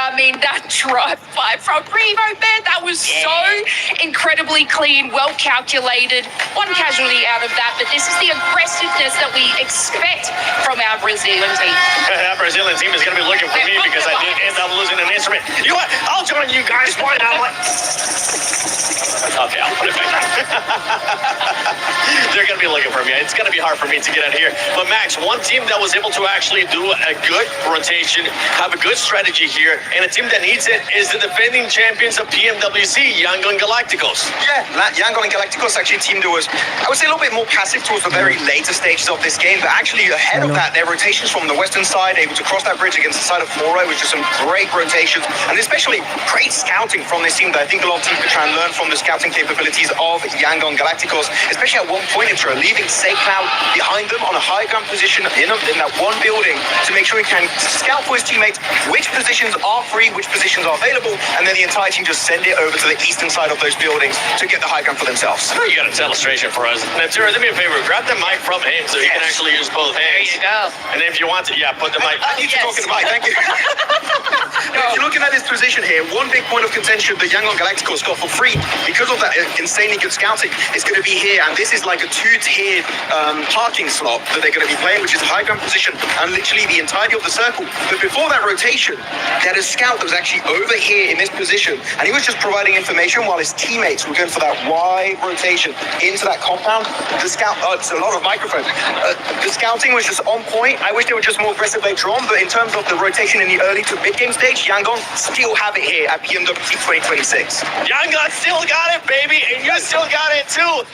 I mean, that drive by from Primo, man, that was so incredibly clean, well calculated. One casualty out of that, but this is the aggressiveness that we expect from our Brazilian team. That Brazilian team is going to be looking for me because I did end up losing an instrument. You know what? I'll join you guys. Why not? Okay, I'll put it back down. They're going to be looking for me. It's going to be hard for me to get out here. But Max, one team that was able to actually do a good rotation, have a good strategy here, and a team that needs it is the defending champions of PMWC, Yangon Galacticos. Yeah, Yangon and Galacticos actually a team that was, I would say, a little bit more passive towards the very later stages of this game, but actually ahead of that, their rotations from the western side, able to cross that bridge against the side of Flora, which is some great rotations, and especially great scouting from this team that I think a lot of teams could try and learn from the scouting capabilities of Yangon Galacticos, especially at one point intro, leaving Seiknow behind them on a high ground position in that one building to make sure he can scout for his teammates which positions are free, which positions are available, and then the entire team just send it over to the eastern side of those buildings to get the high ground for themselves. You got a illustration for us. Natura, do me a favor, grab the mic from him so you can actually use both hands. There you go. And then if you want to, put the mic. I need to talk to the mic, thank you. If you're looking at this position here, one big point of contention that Yangon Galacticos got for free because of that insanely good scouting is going to be here, and this is like a two-tiered parking slot that they're going to be playing, which is a high ground position and literally the entirety of the circle. But before that rotation, they had a scout that was actually over here in this position, and he was just providing information while his teammates were going for that wide rotation into that compound. The scout, it's a lot of microphones. The scouting was just on point. I wish they were just more aggressive later on, but in terms of the rotation in the early to mid-game stage, Yangon still have it here at PMWC 2026. Yangon still got it, baby, and you still got it too.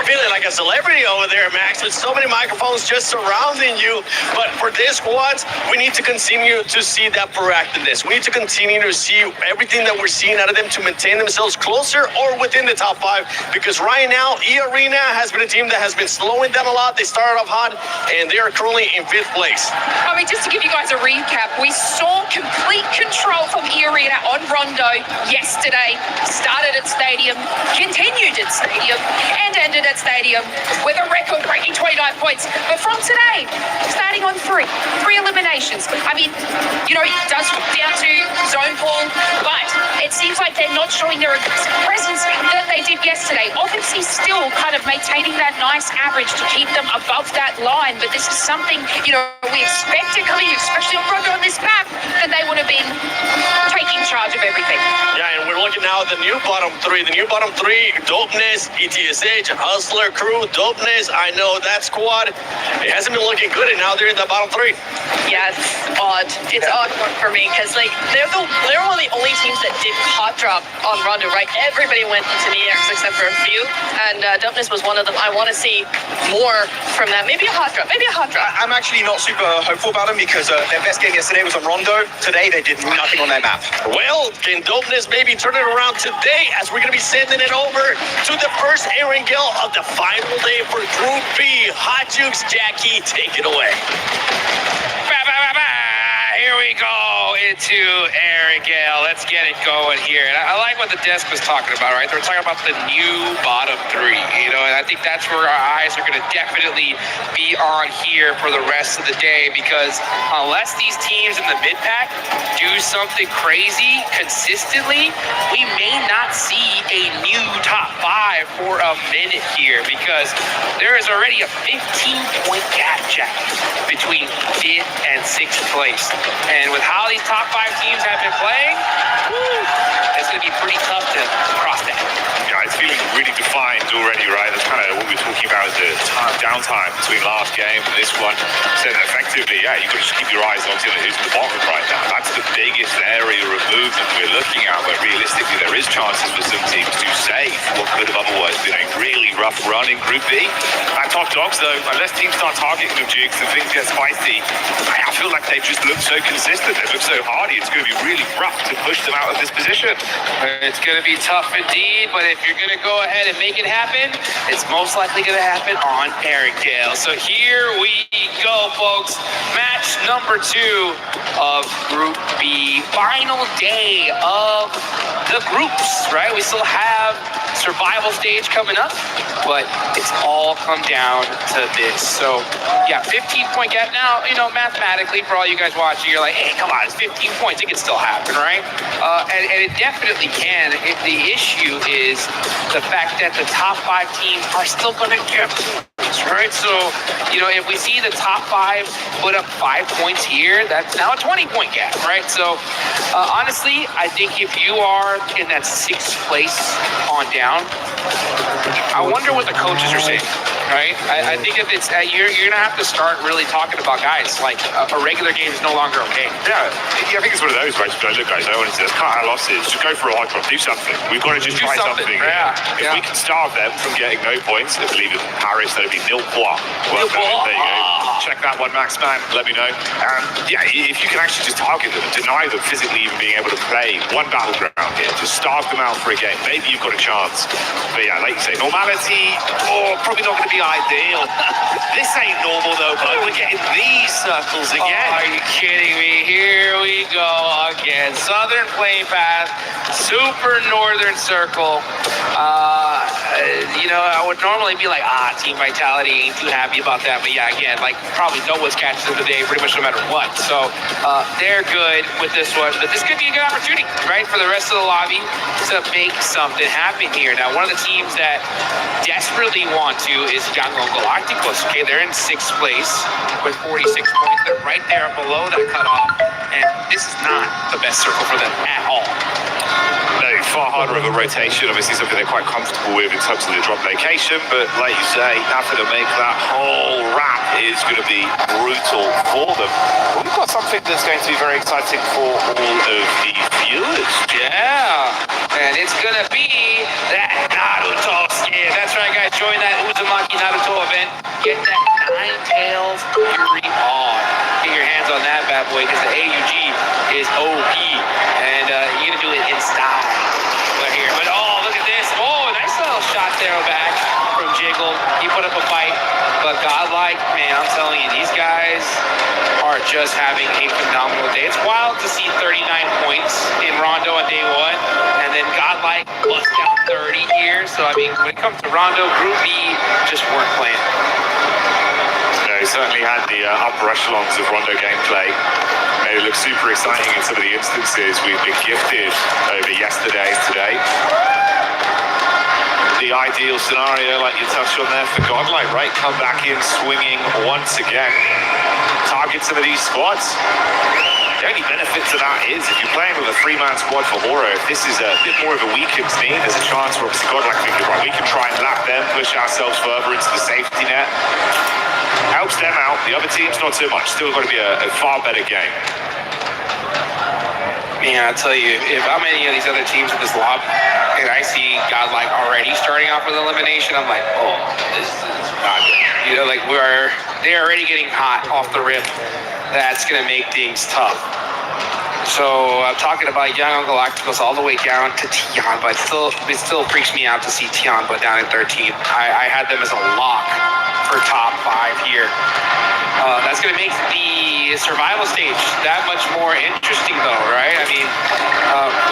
Feeling like a celebrity over there, Max, with so many microphones just surrounding you. But for this squad, we need to continue to see that proactiveness. We need to continue to see everything that we're seeing out of them to maintain themselves closer or within the top 5, because right now, E-Arena has been a team that has been slowing down a lot. They started off hot, and they are currently in 5th place. I mean, just to give you guys a recap, we saw complete control from E-Arena on Rondo yesterday. Started at Stadium, continued at Stadium, and ended at Stadium with a record-breaking 29 points. But from today, starting on 3 eliminations. I mean, you know, it does come down to zone ball, but it seems like they're not showing their presence that they did yesterday. Obviously, still kind of maintaining that nice average to keep them above that line, but this is something, you know, we expected coming, especially on Rondo on this map, that they would have been taking charge of everything. Yeah, and we're looking now at the new bottom 3. The new bottom 3, Dopeness, ETSH, Hustler Crew, Dopeness. I know that squad, it hasn't been looking good, and now they're in the bottom 3. Yeah, it's odd. It's odd for me because like they're one of the only teams that didn't hot drop on Rondo, right? Everybody went into the EX except for a few, and Dopeness was one of them. I want to see more from that. Maybe a hot drop. I'm actually not super hopeful about them because their best game yesterday was on Rondo. Today they did nothing on their map. Well, can Dopeness maybe turn it around today as we're going to be sending it over to the first Erangel of the final day for Group B. Hot Jukes, Jackie, take it away. Here we go into Erangel. Let's get it going here. And I like what the desk was talking about, right? They were talking about the new bottom 3, you know, and I think that's where our eyes are going to definitely be on here for the rest of the day, because unless these teams in the mid-pack do something crazy consistently, we may not see a new top 5 for a minute here, because there is already a 15-point gap, Jack, between 5th and 6th place. And with how these top 5 teams have been playing, it's going to be pretty tough to cross that. Yeah, it's feeling really defined already, right? That's kind of what we were talking about, the downtime between last game and this one. So effectively, yeah, you've got to just keep your eyes on who's in the bottom right now. That's the biggest area of movement we're looking at, where realistically there is chances for some teams to save what could have otherwise been a really rough run in Group B. At Top Dogs, though, unless teams start targeting them, Jukes, and things get spicy, I feel like they've just looked so consistent. They've looked so hardy. It's going to be really rough to push them out of this position. It's going to be tough indeed, but if you're going to go ahead and make it happen, it's most likely going to happen on Erangel. So here we go, folks. Match number 2 of Group B. Final day of the groups, right? We still have survival stage coming up, but it's all come down to this. So, yeah, 15-point gap. Now, mathematically, for all you guys watching, you're like, hey, come on, it's 15 points. It can still happen, right? And it definitely can. The issue is the fact that the top 5 teams are still going to get points, right? So, if we see the top 5 put up 5 points here, that's now a 20-point gap, right? So, honestly, I think if you are in that 6th place on down, I wonder what the coaches are saying, right? I think if it's you're gonna have to start really talking about guys like a regular game is no longer okay. Yeah, I think it's one of those, right? Just go, look, guys, I want to let's cut our losses. Just go for a high drop. Do something. We've got to just Do try something. something. Yeah. If we can starve them from getting no points, I believe in Paris that'll be 0-3. Well, Nil point. there you go. Check that one, Max Man. Let me know. Yeah, if you can actually just target them, deny them physically even being able to play one battleground here, just starve them out for a game. Maybe you've got a chance. But yeah, like you say, normality, probably not going to be ideal. This ain't normal though, but we're getting these circles again. Oh, are you kidding me? Here we go again. Southern Plane Path, super northern circle. I would normally be like, team vitality, ain't too happy about that. But yeah, again, like probably no one's catches of the day pretty much no matter what. So they're good with this one. But this could be a good opportunity, right, for the rest of the lobby to make something happen here. Now, one of the teams that desperately want to is Yangon Galacticos. Okay, they're in 6th place with 46 points. They're right there below that cutoff. And this is not the best circle for them at all. No, far harder of a rotation. Obviously, something they're quite comfortable with in terms of the drop location. But like you say, having to make that whole wrap is going to be brutal for them. We've got something that's going to be very exciting for all of the viewers. Yeah, and it's going to be that Naruto skin. That's right, guys. Join that Uzumaki Naruto event. Get that Nine-Tails Fury on. Get your hands on that bad boy because the AUG is OP. And you're going to do it in style. Right here. But look at this. Nice little shot there back from Jiggle. He put up a fight. But Godlike, man, I'm telling you, these guys are just having a phenomenal day. It's wild to see 39 points in Rondo on day 1. And then Godlike bust down 30 here. So, I mean, when it comes to Rondo, Group B just weren't playing. He certainly had the upper echelons of Rondo gameplay. It looks super exciting in some of the instances we've been gifted over yesterday and today. The ideal scenario, like you touched on there, for Godlike, right? Come back in swinging once again. Target some of these squads. The only benefit to that is if you're playing with a 3-man squad for Horo, if this is a bit more of a weakened team, there's a chance for obviously Godlike thinking, right, we can try and lap them, push ourselves further into the safety net. Helps them out. The other teams not so much. Still got to be a far better game. Man, I tell you, if I'm any of these other teams in this lobby and I see Godlike already starting off with elimination, I'm like, this is not good. They're already getting hot off the rip. That's gonna make things tough. So I'm talking about Yangon Galacticos all the way down to Tianba. It still freaks me out to see Tianba down at 13. I had them as a lock for top 5 here. That's going to make the survival stage that much more interesting, though, right? I mean,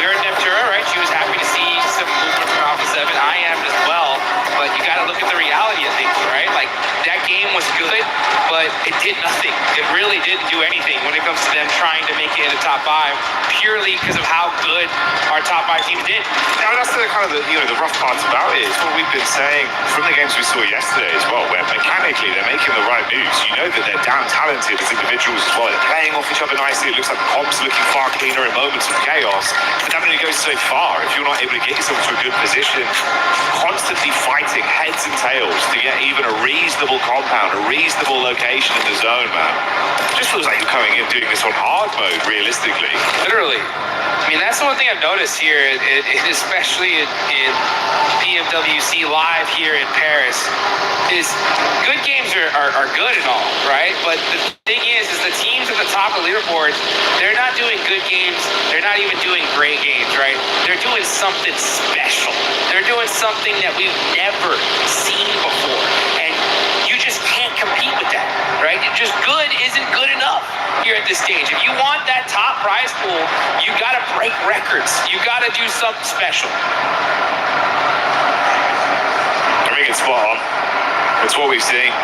we're in Neptura, right? She was happy to see some movement from Alpha 7. I am as well, but you got to look at the reality of things, right? Like, that game was good, but it did nothing. It really didn't do anything when it comes to them trying to make it into top 5, purely because of how good our top 5 teams did. Now, that's the kind of the rough part about it. It's what we've been saying from the games we saw yesterday as well, where mechanically they're making the right moves. You know that they're damn talented as individuals as well. They're playing off each other nicely. It looks like the comps are looking far cleaner in moments of chaos. But that only goes so far if you're not able to get yourself to a good position. Constantly fighting heads and tails to get even a reasonable compound, a reasonable location in the zone, man. It just feels like you're coming in doing this on hard mode, realistically. Literally. I mean, that's the one thing I've noticed here, especially in PMWC Live here in Paris, is good games are good and all, right? But the thing is the teams at the top of the leaderboards, they're not doing good games. They're not even doing great games, right? They're doing something special. They're doing something that we've never seen before. And you just can't compete with that, right? Just good isn't good enough here at this stage. If you want that top prize pool, you got to break records. You got to do something special. I think it's spot on. It's what we've seen.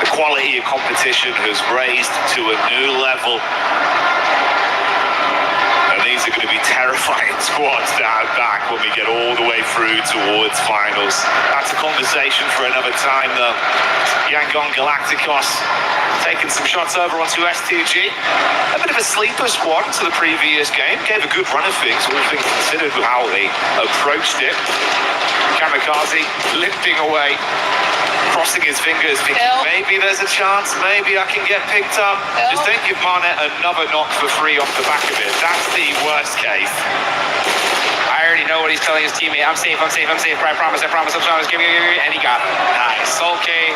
The quality of competition has raised to a new level. And these are going to be terrifying squads to have back when we get all the way through towards finals. That's a conversation for another time, though. Yangon Galacticos taking some shots over onto S2G. A bit of a sleeper squad to the previous game. Gave a good run of things, all things considered, with how they approached it. Kamikaze limping away, crossing his fingers, thinking maybe there's a chance, maybe I can get picked up. Just don't give Mane another knock for free off the back of it. That's the worst case. I already know what he's telling his teammate. I'm safe, I promise, give me, and he got it. Nice. Okay.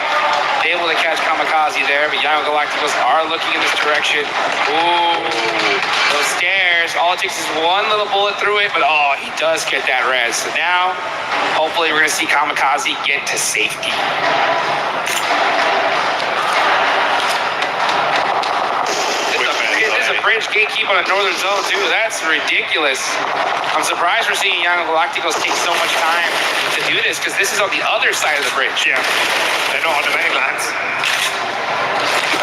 Able to catch Kamikaze there, but Yangon Galacticos are looking in this direction. Ooh, those stairs. All it takes is one little bullet through it, but oh, he does get that res. So now, hopefully we're going to see Kamikaze get to safety. There's a bridge gatekeep on a northern zone too. That's ridiculous. I'm surprised we're seeing Yangon Galacticos take so much time to do this, because this is on the other side of the bridge. Yeah, they're not on the mainland.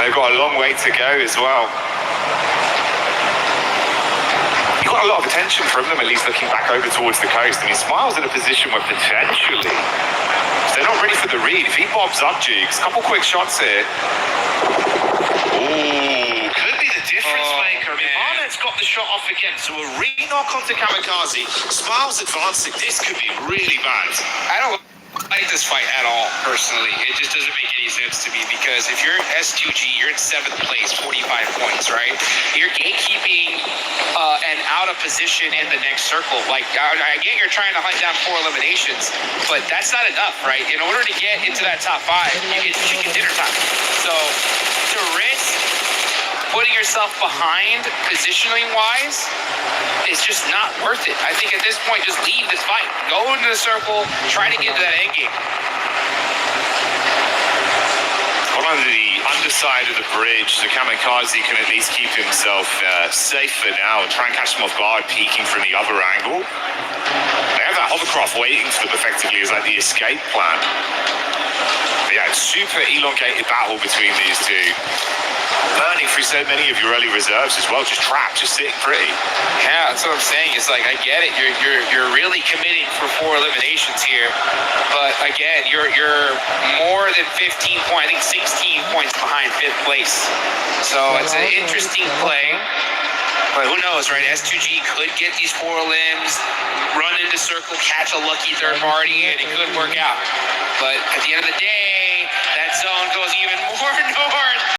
They've got a long way to go as well. You got a lot of attention from them, at least looking back over towards the coast. I mean, Smiles in a position where potentially, if they're not ready for the read, if he bobs up Jukes, a couple quick shots here. Ooh, could be the difference maker. I mean, Barnett's got the shot off again, so a re-knock onto Kamikaze. Smiles advancing. This could be really bad. I don't like this fight at all, personally. It just doesn't make any sense to me, because if you're S2G, you're in 7th place, 45 points, right? You're gatekeeping and out of position in the next circle. Like, I get you're trying to hunt down 4 eliminations, but that's not enough, right? In order to get into that top 5, it's chicken dinner time. So, to risk putting yourself behind positioning-wise, it's just not worth it. I think at this point, just leave this fight. Go into the circle, try to get to that end game. On the underside of the bridge, so Kamikaze can at least keep himself safe for now and try and catch him off guard, peeking from the other angle. They have that hovercraft waiting for them effectively as like the escape plan. But yeah, super elongated battle between these two. Burning through so many of your early reserves as well, just trapped, just sitting pretty. Yeah, that's what I'm saying. It's like, I get it. You're really committing for 4 eliminations here, but again, you're more than 15 points. I think 16 points behind 5th place. So it's an interesting play. But who knows, right? S2G could get these 4 limbs, run into circle, catch a lucky third party, and it could work out. But at the end of the day, that zone goes even more north.